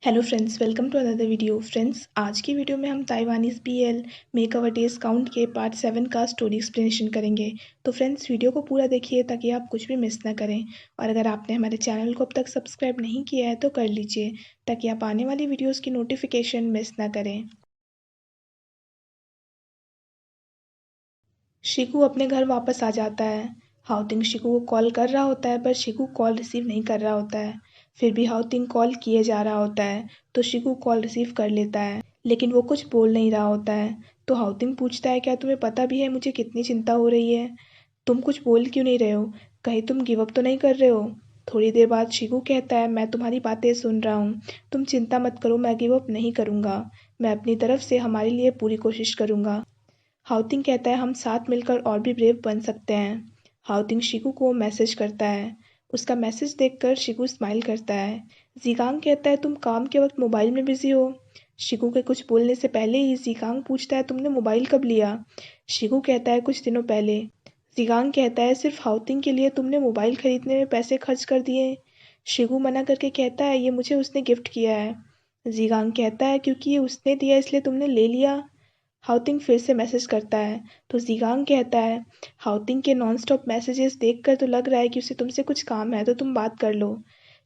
Hello friends, welcome to another video. Friends, आज की video में हम Taiwanese BL make our days count के पार्ट 7 का स्टोरी एक्सप्लेनेशन करेंगे। तो फ्रेंड्स, वीडियो को पूरा देखिए ताकि आप कुछ भी मिस ना करें। और अगर आपने हमारे चैनल को अब तक सब्सक्राइब नहीं किया है तो कर लीजिए ताकि आप आने वाली वीडियोज़ की नोटिफिकेशन मिस ना करें। शिकू अपने घर वापस आ जाता है। हाउतिंग शिकू को कॉल कर रहा होता है पर शिकू कॉल रिसीव नहीं कर रहा होता है। फिर भी हाउतिंग कॉल किए जा रहा होता है तो शिकू कॉल रिसीव कर लेता है, लेकिन वो कुछ बोल नहीं रहा होता है। तो हाउतिंग पूछता है, क्या तुम्हें पता भी है मुझे कितनी चिंता हो रही है? तुम कुछ बोल क्यों नहीं रहे हो? कहीं तुम गिव अप तो नहीं कर रहे हो? थोड़ी देर बाद शिकू कहता है, मैं तुम्हारी बातें सुन रहा हूँ। तुम चिंता मत करो, मैं गिव अप नहीं करूँगा। मैं अपनी तरफ से हमारे लिए पूरी कोशिश करूँगा। हाउतिंग कहता है, हम साथ मिलकर और भी ब्रेव बन सकते हैं। हाउतिंग शिकू को मैसेज करता है। उसका मैसेज देखकर शिकू स्माइल करता है। जीगांग कहता है, तुम काम के वक्त मोबाइल में बिजी हो। शिकू के कुछ बोलने से पहले ही जीगांग पूछता है, तुमने मोबाइल कब लिया? शिकू कहता है, कुछ दिनों पहले। जीगांग कहता है, सिर्फ हाउतिंग के लिए तुमने मोबाइल खरीदने में पैसे खर्च कर दिए? शिकू मना करके कहता है, ये मुझे उसने गिफ्ट किया है। जीगांग कहता है, क्योंकि ये उसने दिया इसलिए तुमने ले लिया। हाउतिंग फिर से मैसेज करता है तो जीगांग कहता है, हाउतिंग के नॉन स्टॉप मैसेजेस देखकर तो लग रहा है कि उसे तुमसे कुछ काम है, तो तुम बात कर लो।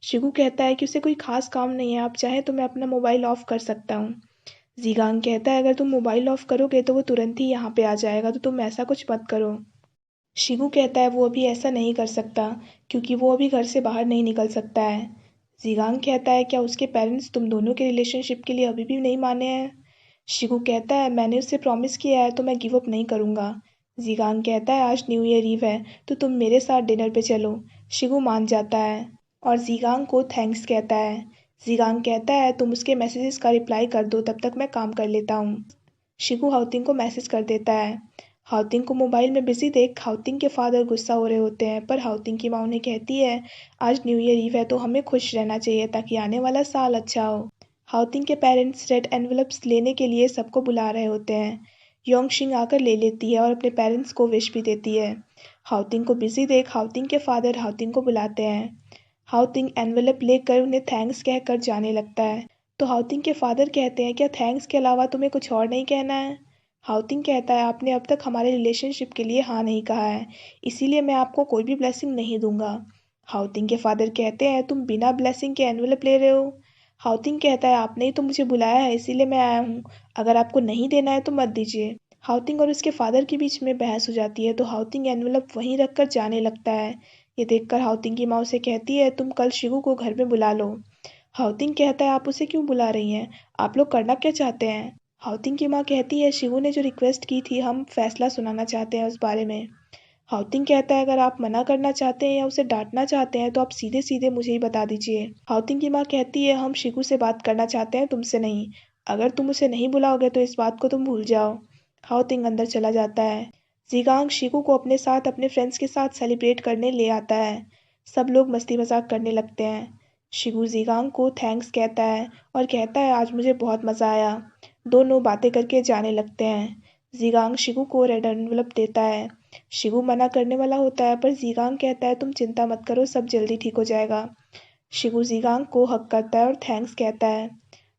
शिगू कहता है कि उसे कोई खास काम नहीं है, आप चाहे तो मैं अपना मोबाइल ऑफ कर सकता हूँ। जीगांग कहता है, अगर तुम मोबाइल ऑफ करोगे तो वो तुरंत ही यहाँ पे आ जाएगा, तो तुम ऐसा कुछ मत करो। शिगू कहता है, वो अभी ऐसा नहीं कर सकता क्योंकि वो अभी घर से बाहर नहीं निकल सकता है। जीगांग कहता है, क्या उसके पेरेंट्स तुम दोनों के रिलेशनशिप के लिए अभी भी नहीं माने हैं? शिगू कहता है, मैंने उससे प्रॉमिस किया है तो मैं गिव अप नहीं करूँगा। जीगांग कहता है, आज न्यू ईयर ईव है तो तुम मेरे साथ डिनर पे चलो। शिगू मान जाता है और जीगांग को थैंक्स कहता है। जीगांग कहता है, तुम उसके मैसेजेस का रिप्लाई कर दो, तब तक मैं काम कर लेता हूँ। शिगू हाउतिंग को मैसेज कर देता है। हाउतिंग को मोबाइल में बिजी देख हाउतिंग के फादर गुस्सा हो रहे होते हैं, पर हाउतिंग की माँ उन्हें कहती है, आज न्यू ईयर ईव है तो हमें खुश रहना चाहिए ताकि आने वाला साल अच्छा हो। हाउतिंग के पेरेंट्स रेड एनवलप्स लेने के लिए सबको बुला रहे होते हैं। योंगशिंग आकर ले लेती है और अपने पेरेंट्स को विश भी देती है। हाउतिंग को बिजी देख हाउतिंग के फादर हाउतिंग को बुलाते हैं। हाउतिंग एनवेलप लेकर उन्हें थैंक्स कहकर जाने लगता है। तो हाउतिंग के फादर कहते हैं, क्या थैंक्स के अलावा तुम्हें कुछ और नहीं कहना है? हाउतिंग कहता है, आपने अब तक हमारे रिलेशनशिप के लिए हाँ नहीं कहा है, इसीलिए मैं आपको कोई भी ब्लेसिंग नहीं दूंगा। हाउतिंग के फादर कहते हैं, तुम बिना ब्लेसिंग के एनवेलप ले रहे हो? हाउतिंग कहता है, आपने ही तो मुझे बुलाया है इसीलिए मैं आया हूँ, अगर आपको नहीं देना है तो मत दीजिए। हाउतिंग और उसके फादर के बीच में बहस हो जाती है तो हाउतिंग एनवेलप वहीं रखकर जाने लगता है। ये देखकर हाउतिंग की माँ उसे कहती है, तुम कल शिगू को घर में बुला लो। हाउतिंग कहता है, आप उसे क्यों बुला रही हैं? आप लोग करना क्या चाहते हैं? हाउतिंग की माँ कहती है, शिगू ने जो रिक्वेस्ट की थी हम फैसला सुनाना चाहते हैं उस बारे में। हाउतिंग कहता है, अगर आप मना करना चाहते हैं या उसे डांटना चाहते हैं तो आप सीधे सीधे मुझे ही बता दीजिए। हाउतिंग की माँ कहती है, हम शिगू से बात करना चाहते हैं, तुमसे नहीं। अगर तुम उसे नहीं बुलाओगे तो इस बात को तुम भूल जाओ। हाउतिंग अंदर चला जाता है। जीगांग शिगू को अपने साथ अपने फ्रेंड्स के साथ सेलिब्रेट करने ले आता है। सब लोग मस्ती मजाक करने लगते हैं। शिगू जीगांग को थैंक्स कहता है और कहता है, आज मुझे बहुत मज़ा आया। दोनों बातें करके जाने लगते हैं। जीगांग शिगू को रेड एनवलप देता है। शिगू मना करने वाला होता है पर जीगांग कहता है, तुम चिंता मत करो, सब जल्दी ठीक हो जाएगा। शिगू जीगांग को हक करता है और थैंक्स कहता है।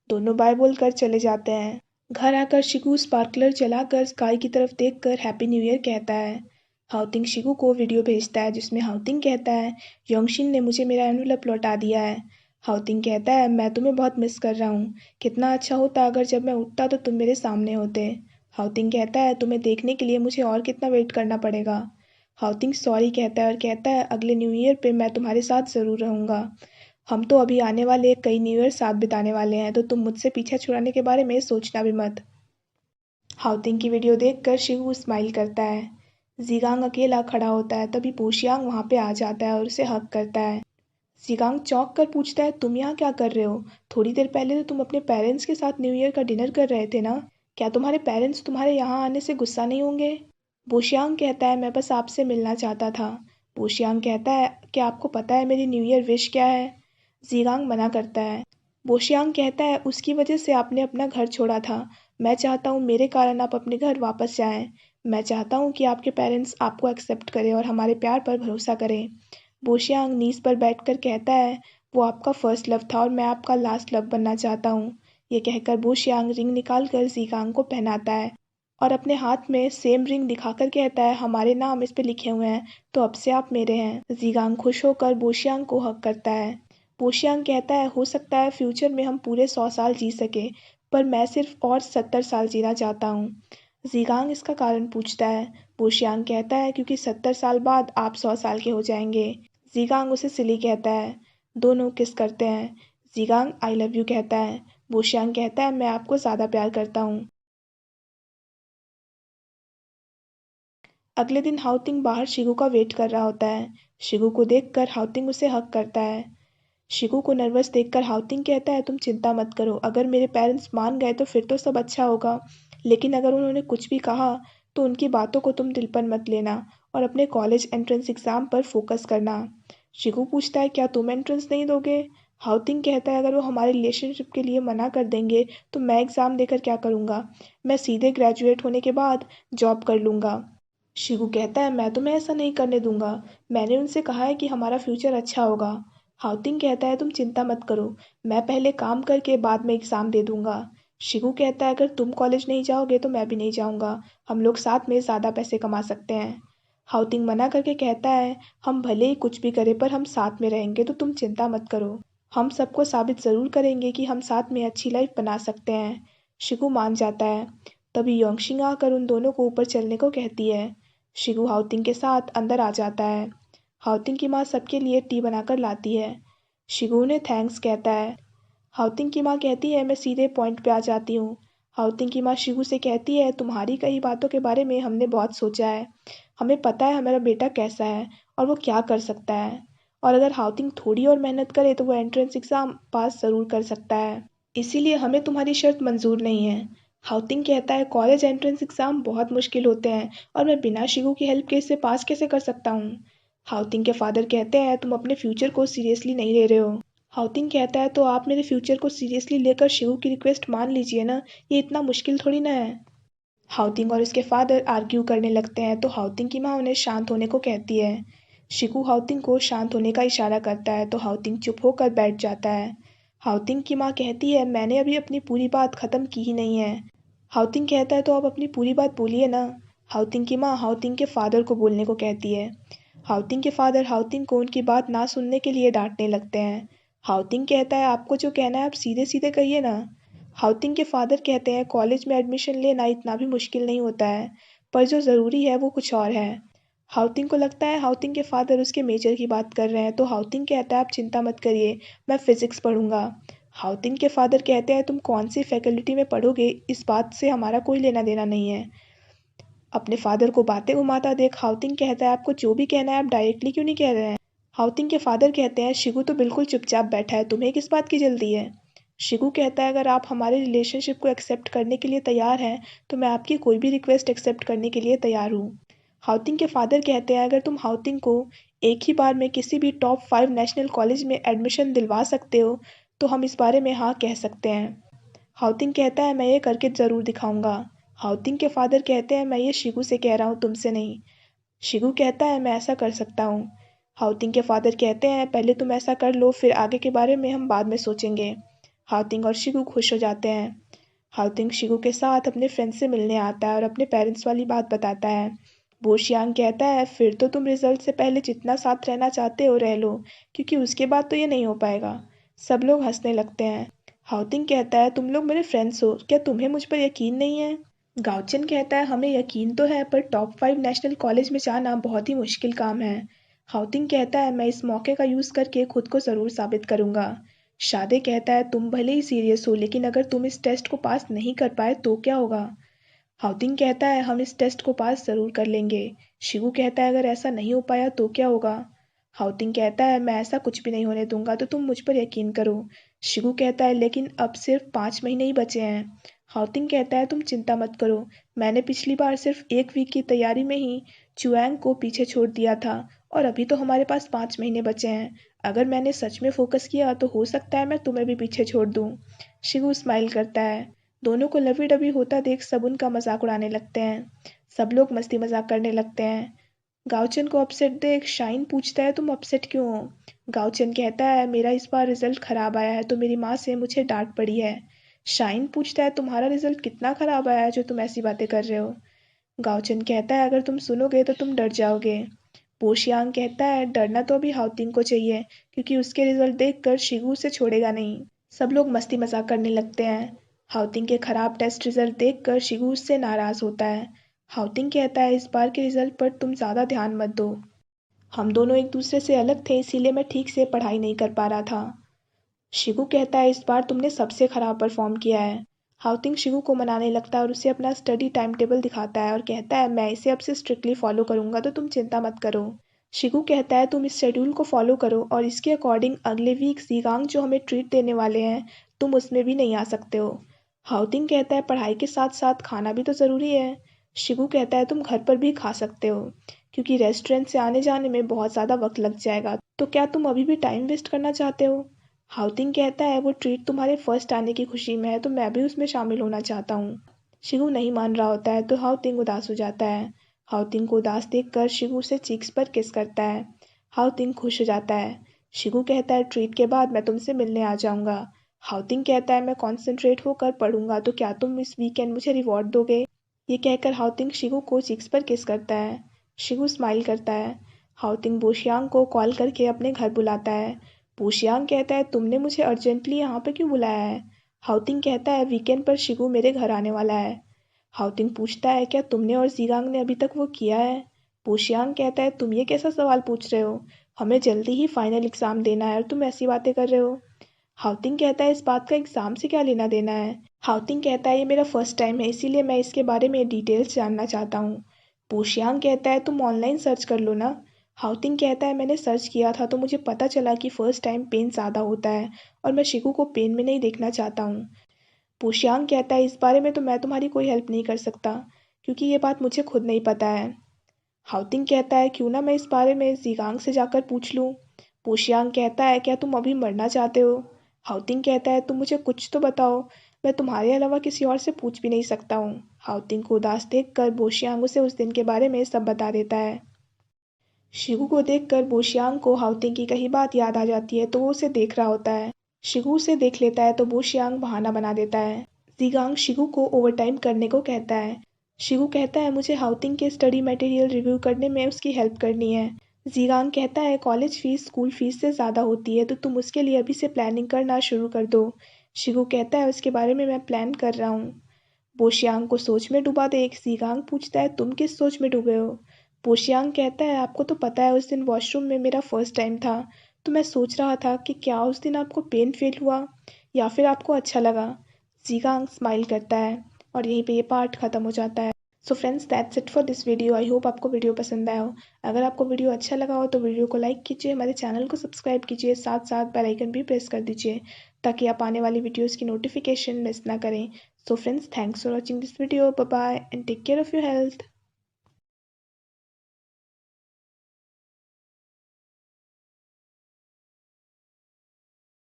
दोनों बाय बोलकर चले जाते हैं। घर आकर शिगू स्पार्कलर चलाकर स्काई की तरफ देखकर हैप्पी न्यू ईयर कहता है। हाउतिंग शिगू को वीडियो भेजता है जिसमें हाउतिंग कहता है, योंगशिन ने मुझे मेरा एनवलप लौटा दिया है। हाउतिंग कहता है, मैं तुम्हें बहुत मिस कर रहा हूँ। कितना अच्छा होता अगर जब मैं उठता तो तुम मेरे सामने होते। हाउतिंग कहता है, तुम्हें देखने के लिए मुझे और कितना वेट करना पड़ेगा। हाउतिंग सॉरी कहता है और कहता है, अगले न्यू ईयर पे मैं तुम्हारे साथ ज़रूर रहूँगा। हम तो अभी आने वाले कई न्यू ईयर साथ बिताने वाले हैं, तो तुम मुझसे पीछा छुड़ाने के बारे में सोचना भी मत। हाउतिंग की वीडियो देखकर शिवू स्माइल करता है। जीगांग अकेला खड़ा होता है, तभी पोशियांग वहाँ पे आ जाता है और उसे हक करता है। जीगांग चौंक कर पूछता है, तुम यहाँ क्या कर रहे हो? थोड़ी देर पहले तो तुम अपने पेरेंट्स के साथ न्यू ईयर का डिनर कर रहे थे ना? क्या तुम्हारे पेरेंट्स तुम्हारे यहाँ आने से गुस्सा नहीं होंगे? बोशियांग कहता है, मैं बस आपसे मिलना चाहता था। बोशियांग कहता है, क्या आपको पता है मेरी न्यू ईयर विश क्या है? जीगांग मना करता है। बोशियांग कहता है, उसकी वजह से आपने अपना घर छोड़ा था। मैं चाहता हूँ मेरे कारण आप अपने घर वापस जाएं। मैं चाहता हूँ कि आपके पेरेंट्स आपको एक्सेप्ट करें और हमारे प्यार पर भरोसा करें। बोशियांग नीज पर बैठकर कहता है, वो आपका फर्स्ट लव था और मैं आपका लास्ट लव बनना चाहता हूँ। ये कहकर बू शियांग रिंग निकाल कर जीगांग को पहनाता है और अपने हाथ में सेम रिंग दिखाकर कहता है, हमारे नाम इस पे लिखे हुए हैं, तो अब से आप मेरे हैं। जीगांग खुश होकर बोशियांग को हक करता है। बोशियांग कहता है, हो सकता है फ्यूचर में हम पूरे 100 साल जी सके, पर मैं सिर्फ और 70 साल जीना चाहता हूँ। जीगांग इसका कारण पूछता है। बोशियांग कहता है, क्योंकि 70 साल बाद आप 100 साल के हो जाएंगे। जीगांग उसे सिली कहता है। दोनों किस करते हैं। जीगांग आई लव यू कहता है। बोशियांग कहता है, मैं आपको ज़्यादा प्यार करता हूँ। अगले दिन हाउतिंग बाहर शिगू का वेट कर रहा होता है। शिगू को देखकर हाउतिंग उसे हक करता है। शिगू को नर्वस देखकर हाउतिंग कहता है, तुम चिंता मत करो, अगर मेरे पेरेंट्स मान गए तो फिर तो सब अच्छा होगा, लेकिन अगर उन्होंने कुछ भी कहा तो उनकी बातों को तुम दिल पर मत लेना और अपने कॉलेज एंट्रेंस एग्ज़ाम पर फोकस करना। शिगू पूछता है, क्या तुम एंट्रेंस नहीं दोगे। हाउतिंग कहता है, अगर वो हमारे रिलेशनशिप के लिए मना कर देंगे तो मैं एग्ज़ाम देकर क्या करूँगा, मैं सीधे ग्रेजुएट होने के बाद जॉब कर लूँगा। शिगू कहता है, मैं तुम्हें ऐसा नहीं करने दूंगा, मैंने उनसे कहा है कि हमारा फ्यूचर अच्छा होगा। हाउतिंग कहता है, तुम चिंता मत करो, मैं पहले काम करके बाद में एग्ज़ाम दे दूंगा। शिगू कहता है, अगर तुम कॉलेज नहीं जाओगे तो मैं भी नहीं जाऊंगा, हम लोग साथ में ज़्यादा पैसे कमा सकते हैं। हाउतिंग मना करके कहता है, हम भले ही कुछ भी करें पर हम साथ में रहेंगे, तो तुम चिंता मत करो, हम सबको साबित ज़रूर करेंगे कि हम साथ में अच्छी लाइफ बना सकते हैं। शिगू मान जाता है। तभी योंगशिंग आकर उन दोनों को ऊपर चलने को कहती है। शिगू हाउतिंग के साथ अंदर आ जाता है। हाउतिंग की माँ सबके लिए टी बनाकर लाती है। शिगू ने थैंक्स कहता है। हाउतिंग की माँ कहती है, मैं सीधे पॉइंट पे आ जाती हूँ। हाउतिंग की माँ शिगू से कहती है, तुम्हारी कई बातों के बारे में हमने बहुत सोचा है, हमें पता है हमारा बेटा कैसा है और वो क्या कर सकता है, और अगर हाउतिंग थोड़ी और मेहनत करे तो वो एंट्रेंस एग्ज़ाम पास ज़रूर कर सकता है, इसीलिए हमें तुम्हारी शर्त मंजूर नहीं है। हाउतिंग कहता है, कॉलेज एंट्रेंस एग्ज़ाम बहुत मुश्किल होते हैं और मैं बिना शिगू की हेल्प के इसे पास कैसे कर सकता हूँ। हाउतिंग के फादर कहते हैं, तुम अपने फ्यूचर को सीरियसली नहीं ले रहे हो। हाउतिंग कहता है, तो आप मेरे फ्यूचर को सीरियसली लेकर शिगू की रिक्वेस्ट मान लीजिए ना, ये इतना मुश्किल थोड़ी ना है। हाउतिंग और उसके फादर आर्ग्यू करने लगते हैं तो हाउतिंग की माँ उन्हें शांत होने को कहती है। शिकू हाउतिंग को शांत होने का इशारा करता है तो हाउतिंग चुप होकर बैठ जाता है। हाउतिंग की माँ कहती है, मैंने अभी अपनी पूरी बात ख़त्म की ही नहीं है। हाउतिंग कहता है, तो आप अपनी पूरी बात बोलिए ना। हाउतिंग की माँ हाउतिंग के फादर को बोलने को कहती है। हाउतिंग के फादर हाउतिंग को उनकी बात ना सुनने के लिए डांटने लगते हैं। हाउतिंग कहता है, आपको जो कहना है आप सीधे सीधे कहिए ना। हाउतिंग के फादर कहते हैं, कॉलेज में एडमिशन लेना इतना भी मुश्किल नहीं होता है, पर जो ज़रूरी है वो कुछ और है। हाउतिंग को लगता है हाउतिंग के फादर उसके मेजर की बात कर रहे हैं तो हाउतिंग कहता है, आप चिंता मत करिए, मैं फ़िज़िक्स पढ़ूंगा। हाउतिंग के फादर कहते हैं, तुम कौन सी फैकल्टी में पढ़ोगे इस बात से हमारा कोई लेना देना नहीं है। अपने फादर को बातें घुमाता देख हाउतिंग कहता है, आपको जो भी कहना है आप डायरेक्टली क्यों नहीं कह रहे हैं। हाउतिंग के फादर कहते हैं, शिगू तो बिल्कुल चुपचाप बैठा है, तुम्हें किस बात की जल्दी है। शिगू कहता है, अगर आप हमारे रिलेशनशिप को एक्सेप्ट करने के लिए तैयार हैं तो मैं आपकी कोई भी रिक्वेस्ट एक्सेप्ट करने के लिए तैयार हूँ। हाउतिंग के फादर कहते हैं, अगर तुम हाउतिंग को एक ही बार में किसी भी टॉप 5 नेशनल कॉलेज में एडमिशन दिलवा सकते हो तो हम इस बारे में हाँ कह सकते हैं। हाउतिंग कहता है, मैं ये करके ज़रूर दिखाऊंगा। हाउतिंग के फादर कहते हैं, मैं ये शिगू से कह रहा हूँ, तुमसे नहीं। शिगू कहता है, मैं ऐसा कर सकता हूँ। हाउतिंग के फादर कहते हैं, पहले तुम ऐसा कर लो, फिर आगे के बारे में हम बाद में सोचेंगे। हाउतिंग और शिगू खुश हो जाते हैं। हाउतिंग शिगू के साथ अपने फ्रेंड से मिलने आता है और अपने पेरेंट्स वाली बात बताता है। बोशियांग कहता है, फिर तो तुम रिजल्ट से पहले जितना साथ रहना चाहते हो रह लो, क्योंकि उसके बाद तो ये नहीं हो पाएगा। सब लोग हंसने लगते हैं। हाउतिंग कहता है, तुम लोग मेरे फ्रेंड्स हो, क्या तुम्हें मुझ पर यकीन नहीं है। गाउचन कहता है, हमें यकीन तो है, पर टॉप 5 नेशनल कॉलेज में जाना बहुत ही मुश्किल काम है। हाउतिंग कहता है, मैं इस मौके का यूज़ करके खुद को ज़रूर साबित करूंगा। शादे कहता है, तुम भले ही सीरियस हो, लेकिन अगर तुम इस टेस्ट को पास नहीं कर पाए तो क्या होगा। हाउतिंग कहता है, हम इस टेस्ट को पास ज़रूर कर लेंगे। शिगू कहता है, अगर ऐसा नहीं हो पाया तो क्या होगा। हाउतिंग कहता है, मैं ऐसा कुछ भी नहीं होने दूंगा, तो तुम मुझ पर यकीन करो। शिगू कहता है, लेकिन अब सिर्फ 5 महीने ही बचे हैं। हाउतिंग कहता है, तुम चिंता मत करो, मैंने पिछली बार सिर्फ 1 वीक की तैयारी में ही चुआंग को पीछे छोड़ दिया था और अभी तो हमारे पास 5 महीने बचे हैं। अगर मैंने सच में फोकस किया तो हो सकता है मैं तुम्हें भी पीछे छोड़ दूँ। शिगू स्माइल करता है। दोनों को लवी डबी होता देख सब उनका मजाक उड़ाने लगते हैं। सब लोग मस्ती मजाक करने लगते हैं। गाउचन को अपसेट देख शाइन पूछता है, तुम अपसेट क्यों हो। गाओचन कहता है मेरा इस बार रिजल्ट खराब आया है तो मेरी माँ से मुझे डांट पड़ी है। शाइन पूछता है तुम्हारा रिजल्ट कितना खराब आया है जो तुम ऐसी बातें कर रहे हो। गाओचन कहता है अगर तुम सुनोगे तो तुम डर जाओगे। पोशियांग कहता है डरना तो अभी हाउतिंग को चाहिए क्योंकि उसके रिजल्ट देखकर शिगू उसे छोड़ेगा नहीं। सब लोग मस्ती मजाक करने लगते हैं। हाउतिंग के खराब टेस्ट रिजल्ट देखकर शिगू उससे नाराज होता है। हाउतिंग कहता है इस बार के रिजल्ट पर तुम ज़्यादा ध्यान मत दो। हम दोनों एक दूसरे से अलग थे इसीलिए मैं ठीक से पढ़ाई नहीं कर पा रहा था। शिगू कहता है इस बार तुमने सबसे खराब परफॉर्म किया है। हाउतिंग शिगू को मनाने लगता है और उसे अपना स्टडी टाइम टेबल दिखाता है और कहता है मैं इसे अब से स्ट्रिक्टली फॉलो करूंगा तो तुम चिंता मत करो। शिगू कहता है तुम इस शेड्यूल को फॉलो करो और इसके अकॉर्डिंग अगले वीक जीगांग जो हमें ट्रीट देने वाले हैं तुम उसमें भी नहीं आ सकते हो। हाउतिंग कहता है पढ़ाई के साथ साथ खाना भी तो ज़रूरी है। शिगू कहता है तुम घर पर भी खा सकते हो क्योंकि रेस्टोरेंट से आने जाने में बहुत ज़्यादा वक्त लग जाएगा तो क्या तुम अभी भी टाइम वेस्ट करना चाहते हो। हाउतिंग कहता है वो ट्रीट तुम्हारे फर्स्ट आने की खुशी में है तो मैं भी उसमें शामिल होना चाहता हूँ। शिगू नहीं मान रहा होता है तो हाउतिंग उदास हो जाता है। हाउतिंग को उदास देखकर शिगू उसे चीक्स पर किस करता है। हाउतिंग खुश हो जाता है। शिगू कहता है ट्रीट के बाद मैं तुमसे मिलने आ जाऊंगा। हाउतिंग कहता है मैं कॉन्सेंट्रेट होकर पढ़ूंगा तो क्या तुम इस वीकेंड मुझे रिवॉर्ड दोगे। ये कहकर हाउतिंग शिगू को चीक्स पर किस करता है। शिगू स्माइल करता है। हाउतिंग बोशियांग को कॉल करके अपने घर बुलाता है। बोशियांग कहता है तुमने मुझे अर्जेंटली यहाँ पे क्यों बुलाया है। हाउतिंग कहता है वीकेंड पर शिगू मेरे घर आने वाला है। हाउतिंग पूछता है क्या तुमने और जीगांग ने अभी तक वो किया है। बोशियांग कहता है तुम ये कैसा सवाल पूछ रहे हो, हमें जल्दी ही फाइनल एग्जाम देना है और तुम ऐसी बातें कर रहे हो। हाउतिंग कहता है इस बात का एग्जाम से क्या लेना देना है। हाउतिंग कहता है ये मेरा फर्स्ट टाइम है इसीलिए मैं इसके बारे में डिटेल्स जानना चाहता हूँ। बोशियांग कहता है तुम ऑनलाइन सर्च कर लो ना। हाउतिंग कहता है मैंने सर्च किया था तो मुझे पता चला कि फर्स्ट टाइम पेन ज़्यादा होता है और मैं शिगू को पेन में नहीं देखना चाहता हूँ। पोशियांग कहता है इस बारे में तो मैं तुम्हारी कोई हेल्प नहीं कर सकता क्योंकि ये बात मुझे खुद नहीं पता है। हाउतिंग कहता है क्यों ना मैं इस बारे में जीगांग से जाकर पूछ लूँ। पोशियांग कहता है क्या तुम अभी मरना चाहते हो। हाउतिंग कहता है तुम मुझे कुछ तो बताओ, मैं तुम्हारे अलावा किसी और से पूछ भी नहीं सकता हूँ। हाउतिंग को उदास देखकर बोशियांग उसे उस दिन के बारे में सब बता देता है। शिगू को देखकर बोशियांग को हाउतिंग की कही बात याद आ जाती है तो वो उसे देख रहा होता है। शिगू उसे देख लेता है तो बोशियांग बहाना बना देता है। जीगांग शिगू को ओवरटाइम करने को कहता है। शिगू कहता है मुझे हाउतिंग के स्टडी मटेरियल रिव्यू करने में उसकी हेल्प करनी है। जीगांग कहता है कॉलेज फीस स्कूल फीस से ज़्यादा होती है तो तुम उसके लिए अभी से प्लानिंग करना शुरू कर दो। शिगू कहता है उसके बारे में मैं प्लान कर रहा हूँ। बोशियांग को सोच में डूबा देख जीगांग पूछता है तुम किस सोच में डूबे हो। बोशियांग कहता है आपको तो पता है उस दिन वॉशरूम में मेरा फर्स्ट टाइम था तो मैं सोच रहा था कि क्या उस दिन आपको पेन फील हुआ या फिर आपको अच्छा लगा। जीगांग स्माइल करता है और यहीं पे ये पार्ट ख़त्म हो जाता है। So friends that's it for this video. I hope आपको वीडियो पसंद आया हो। अगर आपको वीडियो अच्छा लगा हो तो वीडियो को लाइक कीजिए, हमारे चैनल को सब्सक्राइब कीजिए, साथ साथ बेल आइकन भी प्रेस कर दीजिए ताकि आप आने वाली वीडियोज़ की नोटिफिकेशन मिस ना करें। So friends, thanks for watching this video. Bye bye and take care of your health.